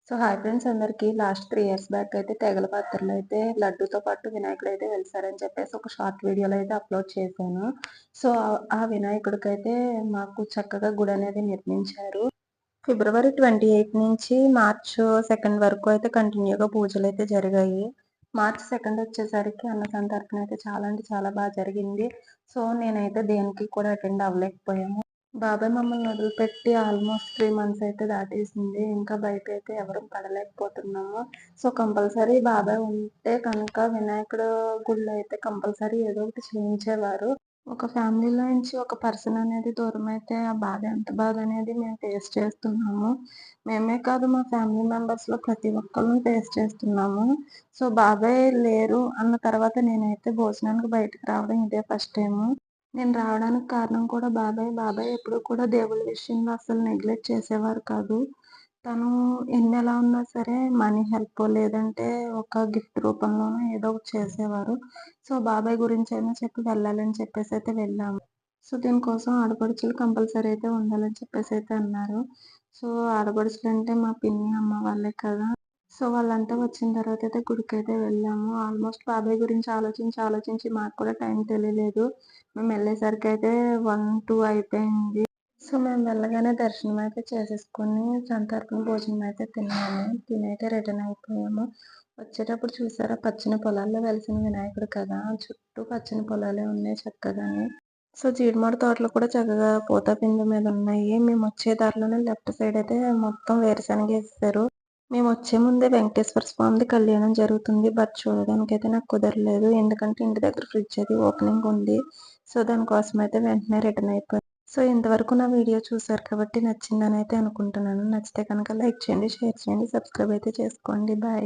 So hi friends అందరికీ last 3 years back అయితే తెగల పాత్రలో అయితే లడ్డూతో పాటు వినాయకుడు అయితే వెలిసారని చెప్పేసి ఒక షార్ట్ వీడియోలో అయితే అప్లోడ్ చేశాను. సో ఆ వినాయకుడికైతే మాకు చక్కగా గుడి అనేది నిర్మించారు. ఫిబ్రవరి 28 నుంచి మార్చ్ 2 వరకు అయితే కంటిన్యూగా పూజలు అయితే జరిగాయి. మార్చ్ 2 వచ్చేసరికి అన్న సంతర్పణ అయితే చాలా అంటే చాలా బాగా జరిగింది. సో నేనైతే దేనికి కూడా అటెండ్ అవ్వలేకపోయాము. బాబాయ్ మమ్మల్ని వదిలిపెట్టి ఆల్మోస్ట్ 3 మంత్స్ అయితే దాటేసింది. ఇంకా బయటైతే ఎవరం పడలేకపోతున్నాము. సో, కంపల్సరీ బాబాయ్ ఉంటే కనుక వినాయకుడు గుడిలో అయితే కంపల్సరీ ఏదో ఒకటి చేయించేవారు. ఒక ఫ్యామిలీలో నుంచి ఒక పర్సన్ అనేది దూరమైతే ఆ బాధ ఎంత బాధ అనేది మేము ఫేస్ చేస్తున్నాము. మేమే కాదు మా ఫ్యామిలీ మెంబర్స్‌లో ప్రతి ఒక్కళ్ళం ఫేస్ చేస్తున్నాము. సో, బాబాయ్ లేరు అన్న తర్వాత నేనైతే భోజనానికి బయటకి రావడం ఇదే ఫస్ట్ టైము. నేను రావడానికి కారణం కూడా బాబాయ్. బాబాయ్ ఎప్పుడు కూడా దేవుళ్ళ విషయంలో అస్సలు నెగ్లెక్ట్ చేసేవారు కాదు. తను ఎన్నెలా ఉన్నా సరే మనీ హెల్పో లేదంటే ఒక గిఫ్ట్ రూపంలోనో ఏదో ఒకటి చేసేవారు. సో, బాబాయ్ గురించైనా చెప్పి వెళ్ళాలని చెప్పేసైతే వెళ్ళాము. సో, దీనికోసం ఆడపడుచులు కంపల్సరీ అయితే ఉండాలని చెప్పేసైతే అన్నారు. సో, ఆడపడుచులంటే మా పిన్ని, అమ్మ వాళ్ళే కదా! సో, వాళ్ళంతా వచ్చిన తర్వాతయితే గుడికైతే వెళ్ళాము. ఆల్మోస్ట్ బాబాయ్ గురించి ఆలోచించి మాకు కూడా టైం తెలియలేదు. మేమెళ్ళేసరికయితే 1, 2 అయిపోయింది. సో, మేము వెళ్ళగానే దర్శనం అయితే చేసేసుకొని సంతర్పణ భోజనం అయితే తిన్నాము. తినైతే రిటర్న్ అయిపోయాము. వచ్చేటప్పుడు చూసారా పచ్చని పొలాల్లో వెలిసిన వినాయకుడు కదా! చుట్టూ పచ్చని పొలాలే ఉన్నాయి చక్కగాని. సో, జీడిమాడ తోటలు కూడా చక్కగా పూత పిందె మీద ఉన్నాయి. మేమొచ్చే దారిలోనే లెఫ్ట్ సైడ్ అయితే మొత్తం వేరుశనగేసేశారు. మేమొచ్చే ముందే వెంకటేశ్వర స్వామిది కళ్యాణం జరుగుతుంది. బట్ చూడడానికైతే నాకు కుదరలేదు. ఎందుకంటే ఇంటి దగ్గర ఫ్రిడ్జ్ అది ఓపెనింగ్ ఉంది. సో, దానికోసమైతే వెంటనే రిటర్న్ అయిపోయాను. సో, ఇంతవరకు నా వీడియో చూసారు కాబట్టి నచ్చిందనైతే అనుకుంటున్నాను. నచ్చితే కనుక లైక్ చేయండి, షేర్ చేయండి, సబ్స్క్రైబ్ అయితే చేసుకోండి. బాయ్.